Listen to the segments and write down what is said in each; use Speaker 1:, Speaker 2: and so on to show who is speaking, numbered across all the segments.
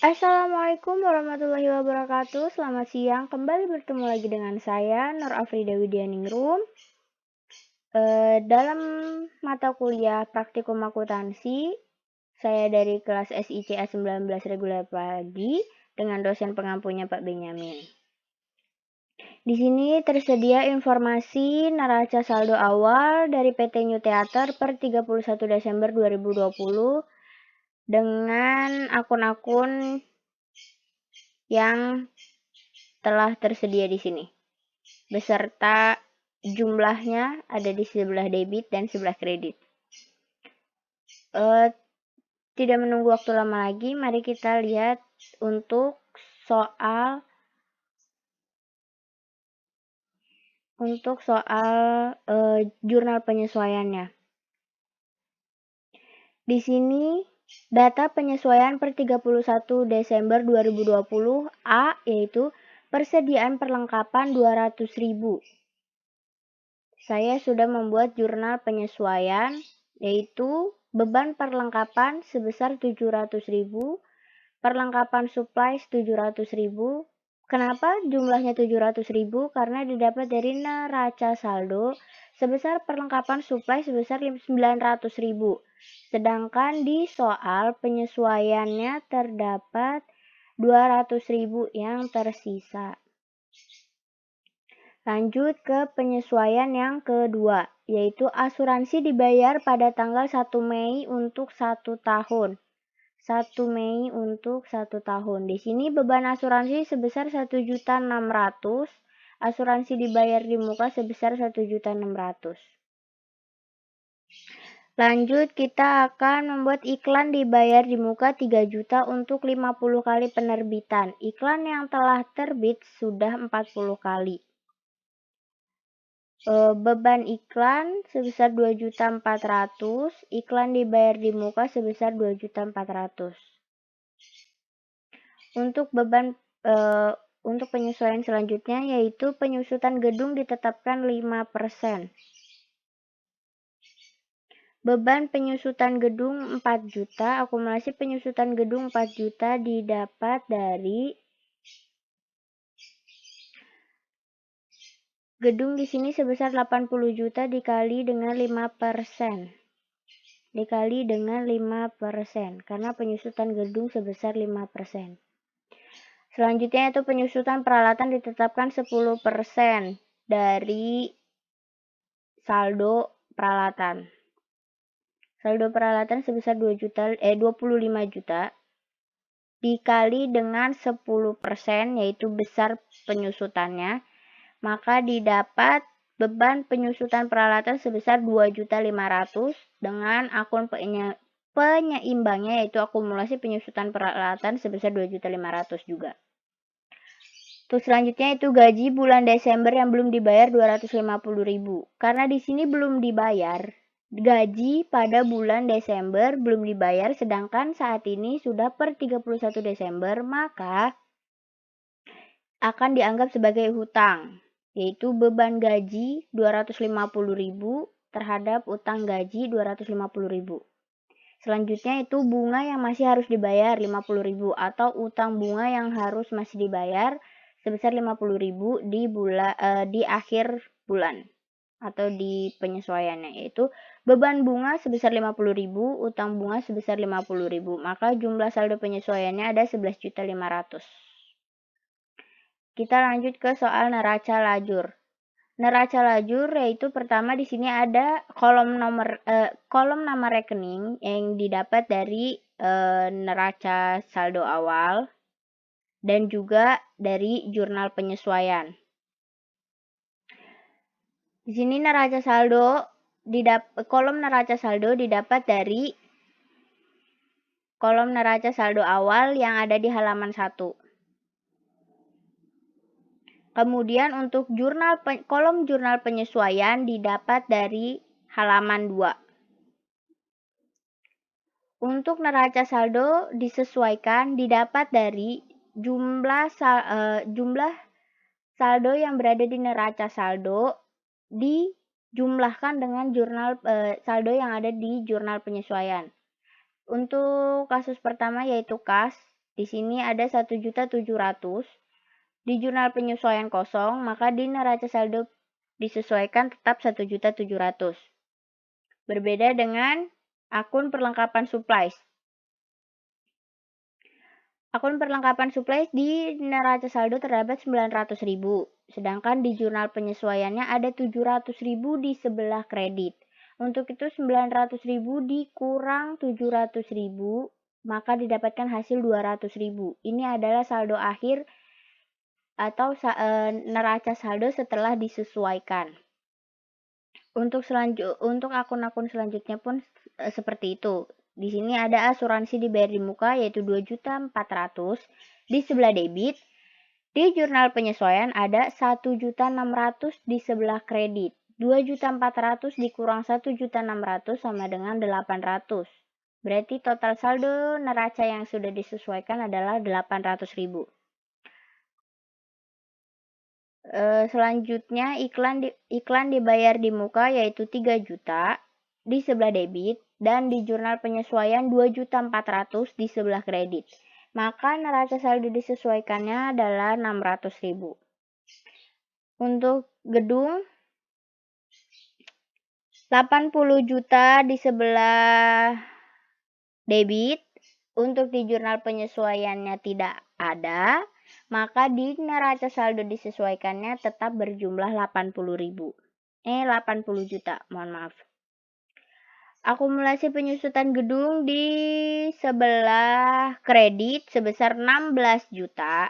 Speaker 1: Assalamualaikum warahmatullahi wabarakatuh. Selamat siang. Kembali bertemu lagi dengan saya, Nur Afrida Widianingrum. Dalam mata kuliah praktikum akuntansi, saya dari kelas SICA 19 reguler pagi dengan dosen pengampunya Pak Benyamin. Di sini tersedia informasi neraca saldo awal dari PT New Theater per 31 Desember 2020 dengan akun-akun yang telah tersedia di sini, beserta jumlahnya ada di sebelah debit dan sebelah kredit. Tidak menunggu waktu lama lagi, mari kita lihat untuk soal jurnal penyesuaiannya. Di sini data penyesuaian per 31 Desember 2020 A yaitu persediaan perlengkapan 200.000. Saya sudah membuat jurnal penyesuaian yaitu beban perlengkapan sebesar 700.000, perlengkapan supply 700.000. Kenapa jumlahnya 700.000? Karena didapat dari neraca saldo sebesar perlengkapan supply sebesar 900.000. Sedangkan di soal penyesuaiannya terdapat 200.000 yang tersisa. Lanjut ke penyesuaian yang kedua, yaitu asuransi dibayar pada tanggal 1 Mei untuk 1 tahun. 1 Mei untuk 1 tahun. Di sini beban asuransi sebesar 1.600.000, asuransi dibayar di muka sebesar 1.600.000. Lanjut, kita akan membuat iklan dibayar di muka 3 juta untuk 50 kali penerbitan. Iklan yang telah terbit sudah 40 kali. Beban iklan sebesar 2.400.000, iklan dibayar di muka sebesar 2.400.000. Untuk penyesuaian selanjutnya yaitu penyusutan gedung ditetapkan 5%. Beban penyusutan gedung 4 juta, akumulasi penyusutan gedung 4 juta didapat dari gedung di sini sebesar 80 juta dikali dengan 5%. Dikali dengan 5%, karena penyusutan gedung sebesar 5%. Selanjutnya itu penyusutan peralatan ditetapkan 10% dari saldo peralatan. Saldo peralatan sebesar 25 juta dikali dengan 10%, yaitu besar penyusutannya, maka didapat beban penyusutan peralatan sebesar 2.500.000 dengan akun penyeimbangnya yaitu akumulasi penyusutan peralatan sebesar 2.500.000 juga. Terus selanjutnya itu gaji bulan Desember yang belum dibayar 250.000. Karena di sini belum dibayar, gaji pada bulan Desember belum dibayar, sedangkan saat ini sudah per 31 Desember, maka akan dianggap sebagai hutang, yaitu beban gaji 250.000 terhadap utang gaji 250.000. Selanjutnya itu bunga yang masih harus dibayar 50.000 atau utang bunga yang harus masih dibayar sebesar 50.000 di akhir bulan atau di penyesuaiannya, yaitu beban bunga sebesar 50.000, utang bunga sebesar 50.000. Maka jumlah saldo penyesuaiannya ada 11.500.000. Kita lanjut ke soal neraca lajur. Neraca lajur yaitu pertama di sini ada kolom nama rekening yang didapat dari neraca saldo awal dan juga dari jurnal penyesuaian. Di sini neraca saldo kolom neraca saldo didapat dari kolom neraca saldo awal yang ada di halaman 1. Kemudian untuk kolom jurnal penyesuaian didapat dari halaman 2. Untuk neraca saldo disesuaikan didapat dari jumlah saldo yang berada di neraca saldo dijumlahkan dengan jurnal saldo yang ada di jurnal penyesuaian. Untuk kasus pertama yaitu kas, Di sini ada 1.700.000. Di jurnal penyesuaian kosong, maka di neraca saldo disesuaikan tetap 1.700.000. Berbeda dengan akun perlengkapan supplies. Akun perlengkapan supplies di neraca saldo terdapat 900.000, sedangkan di jurnal penyesuaiannya ada 700.000 di sebelah kredit. Untuk itu 900.000 dikurang 700.000, maka didapatkan hasil 200.000. Ini adalah saldo akhir atau neraca saldo setelah disesuaikan. Untuk akun-akun selanjutnya pun seperti itu. Di sini ada asuransi dibayar di muka yaitu 2.400.000 di sebelah debit. Di jurnal penyesuaian ada 1.600.000 di sebelah kredit. 2.400.000 dikurang 1.600.000 sama dengan 800. Berarti total saldo neraca yang sudah disesuaikan adalah 800.000. Selanjutnya iklan dibayar di muka yaitu 3 juta di sebelah debit dan di jurnal penyesuaian 2.400.000 di sebelah kredit. Maka neraca saldo disesuaikannya adalah 600.000. Untuk gedung 80 juta di sebelah debit. Untuk di jurnal penyesuaiannya tidak ada, maka di neraca saldo disesuaikannya tetap berjumlah 80 juta, mohon maaf. Akumulasi penyusutan gedung di sebelah kredit sebesar 16 juta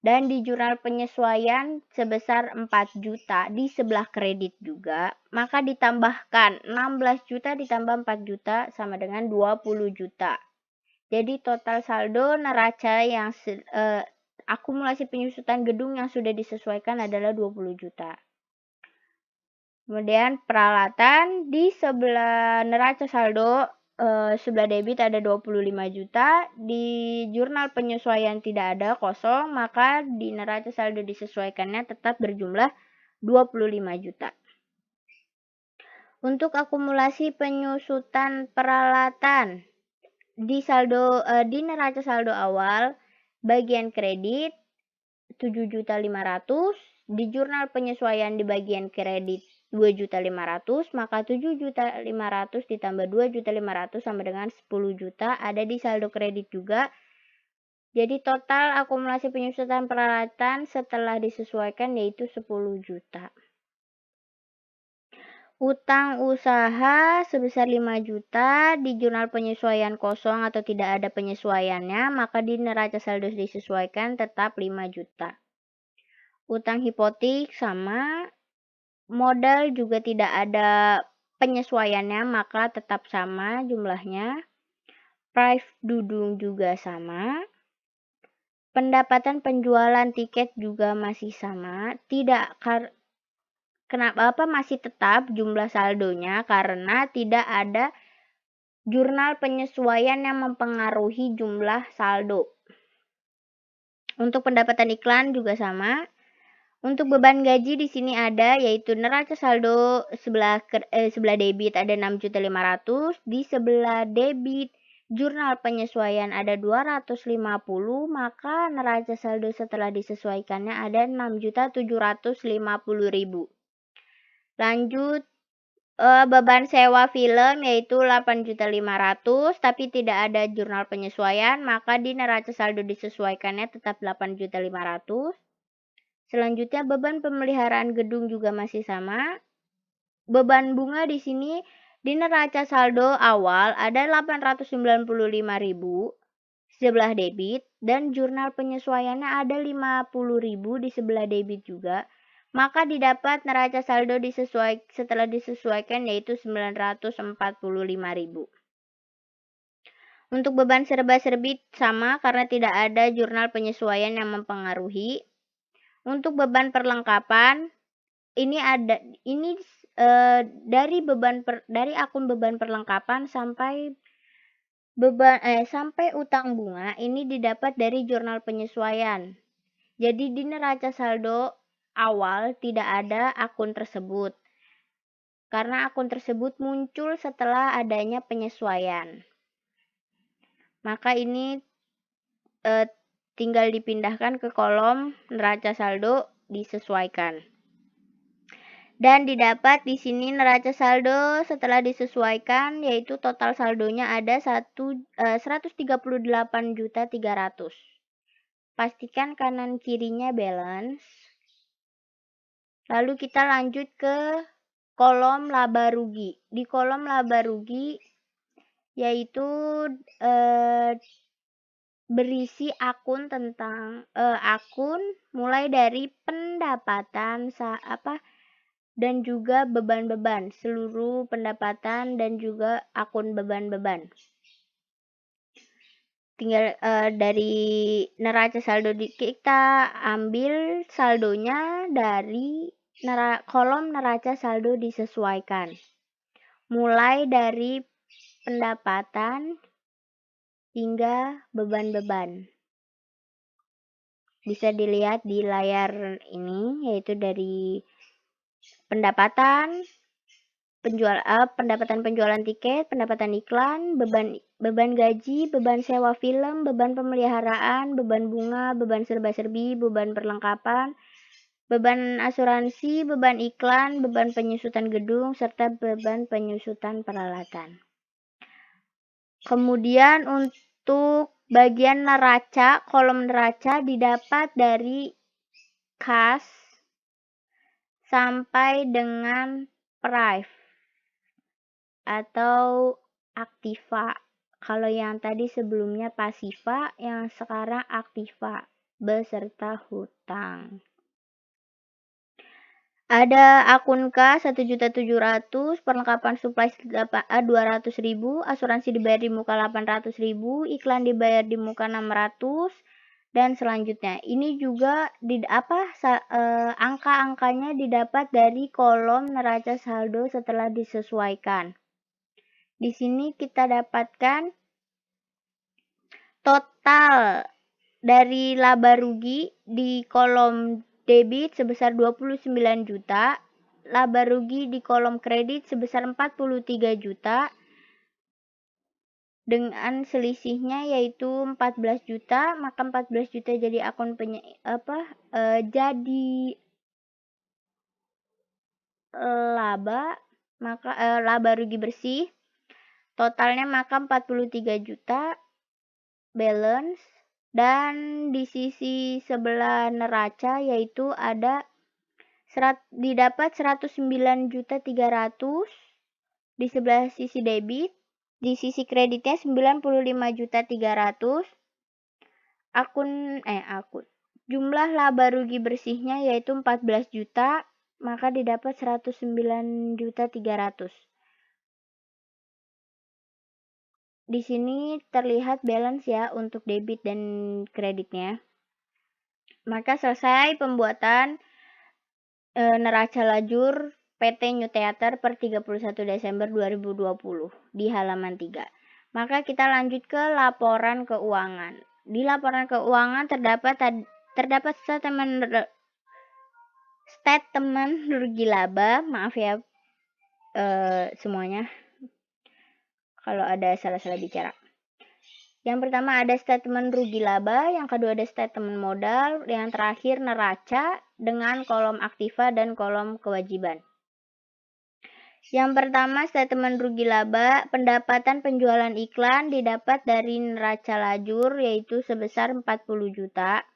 Speaker 1: dan di jurnal penyesuaian sebesar 4 juta di sebelah kredit juga, maka ditambahkan 16 juta ditambah 4 juta sama dengan 20 juta. Jadi total saldo neraca yang akumulasi penyusutan gedung yang sudah disesuaikan adalah 20 juta. Kemudian peralatan di sebelah neraca saldo sebelah debit ada 25 juta, di jurnal penyesuaian tidak ada kosong, maka di neraca saldo disesuaikannya tetap berjumlah 25 juta. Untuk akumulasi penyusutan peralatan di neraca saldo awal bagian kredit 7.500.000, di jurnal penyesuaian di bagian kredit 2.500.000, maka 7.500.000 ditambah 2.500.000 sama dengan 10 juta ada di saldo kredit juga. Jadi total akumulasi penyusutan peralatan setelah disesuaikan yaitu 10 juta. Utang usaha sebesar 5 juta di jurnal penyesuaian kosong atau tidak ada penyesuaiannya, maka di neraca saldo disesuaikan tetap 5 juta. Utang hipotek sama, modal juga tidak ada penyesuaiannya, maka tetap sama jumlahnya. Price dudung juga sama. Pendapatan penjualan tiket juga masih sama. Kenapa masih tetap jumlah saldonya? Karena tidak ada jurnal penyesuaian yang mempengaruhi jumlah saldo. Untuk pendapatan iklan juga sama. Untuk beban gaji di sini ada yaitu neraca saldo sebelah debit ada 6.500.000, di sebelah debit jurnal penyesuaian ada 250, maka neraca saldo setelah disesuaikannya ada 6.750.000. Lanjut beban sewa film yaitu 8.500.000 tapi tidak ada jurnal penyesuaian, maka di neraca saldo disesuaikannya tetap 8.500.000. Selanjutnya beban pemeliharaan gedung juga masih sama. Beban bunga di sini di neraca saldo awal ada 895.000 sebelah debit dan jurnal penyesuaiannya ada 50.000 di sebelah debit juga. Maka didapat neraca saldo setelah disesuaikan yaitu 945.000. Untuk beban serba-serbi sama karena tidak ada jurnal penyesuaian yang mempengaruhi. Untuk beban perlengkapan dari akun beban perlengkapan sampai sampai utang bunga ini didapat dari jurnal penyesuaian. Jadi di neraca saldo awal tidak ada akun tersebut. Karena akun tersebut muncul setelah adanya penyesuaian. Maka ini tinggal dipindahkan ke kolom neraca saldo, disesuaikan. Dan didapat di sini neraca saldo setelah disesuaikan, yaitu total saldonya ada 138.300.000. Pastikan kanan kirinya balance. Lalu kita lanjut ke kolom laba rugi. Di kolom laba rugi yaitu berisi akun tentang akun mulai dari pendapatan dan juga beban-beban, seluruh pendapatan dan juga akun beban-beban. Tinggal dari neraca saldo kita ambil saldonya dari kolom neraca saldo disesuaikan. Mulai dari pendapatan hingga beban-beban. Bisa dilihat di layar ini, yaitu dari pendapatan penjualan tiket, pendapatan iklan, beban gaji, beban sewa film, beban pemeliharaan, beban bunga, beban serba-serbi, beban perlengkapan, beban asuransi, beban iklan, beban penyusutan gedung, serta beban penyusutan peralatan. Kemudian untuk bagian neraca, kolom neraca didapat dari kas sampai dengan prive atau aktiva. Kalau yang tadi sebelumnya pasiva, yang sekarang aktiva beserta hutang. Ada akun K 1.700.000, perlengkapan supply 200.000, asuransi dibayar di muka 800.000, iklan dibayar di muka 600, dan selanjutnya. Ini juga angka-angkanya didapat dari kolom neraca saldo setelah disesuaikan. Di sini kita dapatkan total dari laba rugi di kolom debit sebesar 29 juta, laba rugi di kolom kredit sebesar 43 juta, dengan selisihnya yaitu 14 juta, maka 14 juta jadi akun laba, maka laba rugi bersih. Totalnya maka 43 juta balance, dan di sisi sebelah neraca yaitu ada didapat 109.300 di sebelah sisi debit, di sisi kreditnya 95.300. Jumlah laba rugi bersihnya yaitu 14 juta, maka didapat 109.300. Di sini terlihat balance ya untuk debit dan kreditnya. Maka selesai pembuatan neraca lajur PT New Theater per 31 Desember 2020 di halaman 3. Maka kita lanjut ke laporan keuangan. Di laporan keuangan terdapat statement rugi laba. Maaf ya semuanya kalau ada salah-salah bicara. Yang pertama ada statement rugi laba, yang kedua ada statement modal, yang terakhir neraca dengan kolom aktiva dan kolom kewajiban. Yang pertama statement rugi laba, pendapatan penjualan iklan didapat dari neraca lajur yaitu sebesar 40 juta.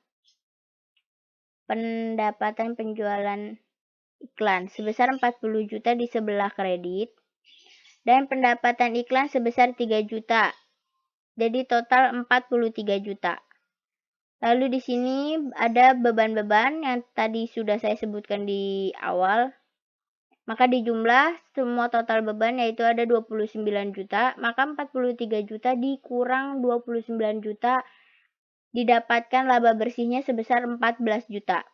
Speaker 1: Pendapatan penjualan iklan sebesar 40 juta di sebelah kredit. Dan pendapatan iklan sebesar 3 juta. Jadi total 43 juta. Lalu di sini ada beban-beban yang tadi sudah saya sebutkan di awal. Maka dijumlah semua total beban yaitu ada 29 juta. Maka 43 juta dikurang 29 juta didapatkan laba bersihnya sebesar 14 juta.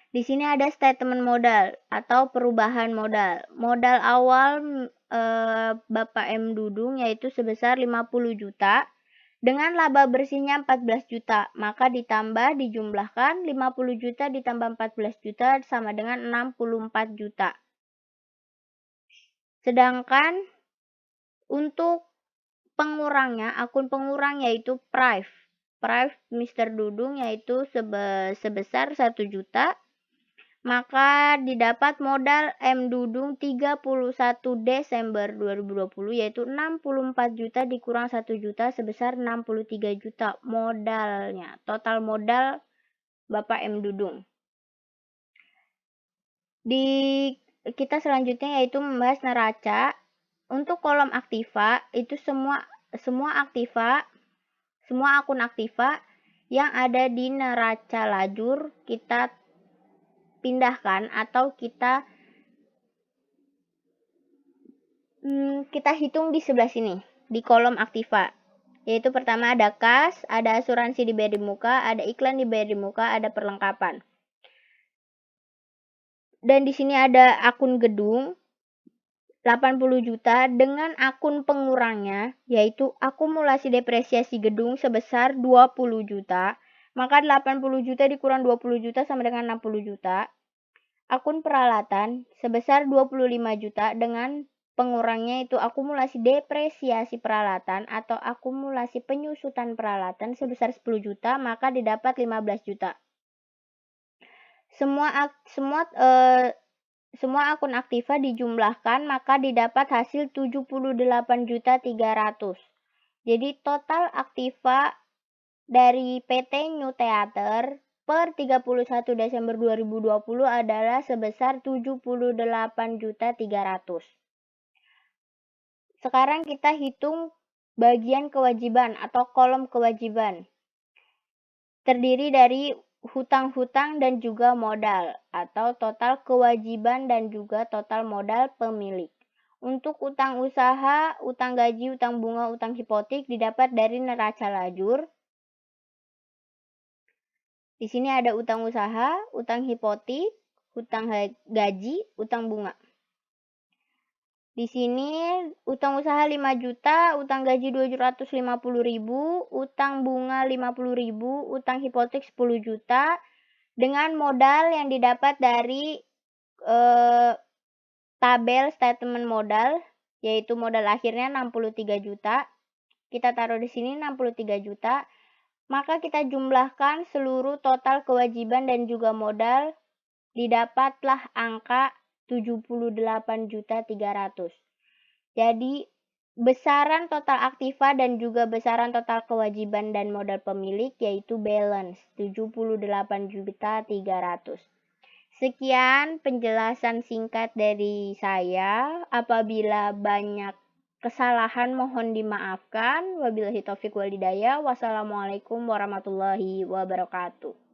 Speaker 1: Di sini ada statement modal atau perubahan modal. Modal awal Bapak M. Dudung yaitu sebesar 50 juta dengan laba bersihnya 14 juta. Maka dijumlahkan 50 juta ditambah 14 juta sama dengan 64 juta. Sedangkan untuk akun pengurang yaitu Prive Mr. Dudung yaitu sebesar 1 juta, maka didapat modal M. Dudung 31 Desember 2020 yaitu 64 juta dikurang 1 juta sebesar 63 juta modalnya. Total modal Bapak M. Dudung. Kita selanjutnya yaitu membahas neraca. Untuk kolom aktiva itu semua akun aktiva yang ada di neraca lajur kita pindahkan atau kita hitung di sebelah sini di kolom aktiva. Yaitu pertama ada kas, ada asuransi dibayar di muka, ada iklan dibayar di muka, ada perlengkapan. Dan di sini ada akun gedung 80 juta dengan akun pengurangnya yaitu akumulasi depresiasi gedung sebesar 20 juta. Maka 80 juta dikurang 20 juta sama dengan 60 juta. Akun peralatan sebesar 25 juta dengan pengurangnya itu akumulasi depresiasi peralatan atau akumulasi penyusutan peralatan sebesar 10 juta, maka didapat 15 juta. Semua akun aktiva dijumlahkan maka didapat hasil 78.300. Jadi total aktiva dari PT New Theater per 31 Desember 2020 adalah sebesar 78.300. Sekarang kita hitung bagian kewajiban atau kolom kewajiban. Terdiri dari hutang-hutang dan juga modal atau total kewajiban dan juga total modal pemilik. Untuk utang usaha, utang gaji, utang bunga, utang hipotek didapat dari neraca lajur. Di sini ada utang usaha, utang hipotek, utang gaji, utang bunga. Di sini utang usaha 5 juta, utang gaji 250.000, utang bunga 50.000, utang hipotek 10 juta dengan modal yang didapat dari tabel statement modal yaitu modal akhirnya 63 juta. Kita taruh di sini 63 juta. Maka kita jumlahkan seluruh total kewajiban dan juga modal, didapatlah angka 78.300. Jadi besaran total aktiva dan juga besaran total kewajiban dan modal pemilik yaitu balance 78.300. Sekian penjelasan singkat dari saya. Apabila banyak kesalahan mohon dimaafkan. Wabillahi taufiq wal hidayah. Wassalamualaikum warahmatullahi wabarakatuh.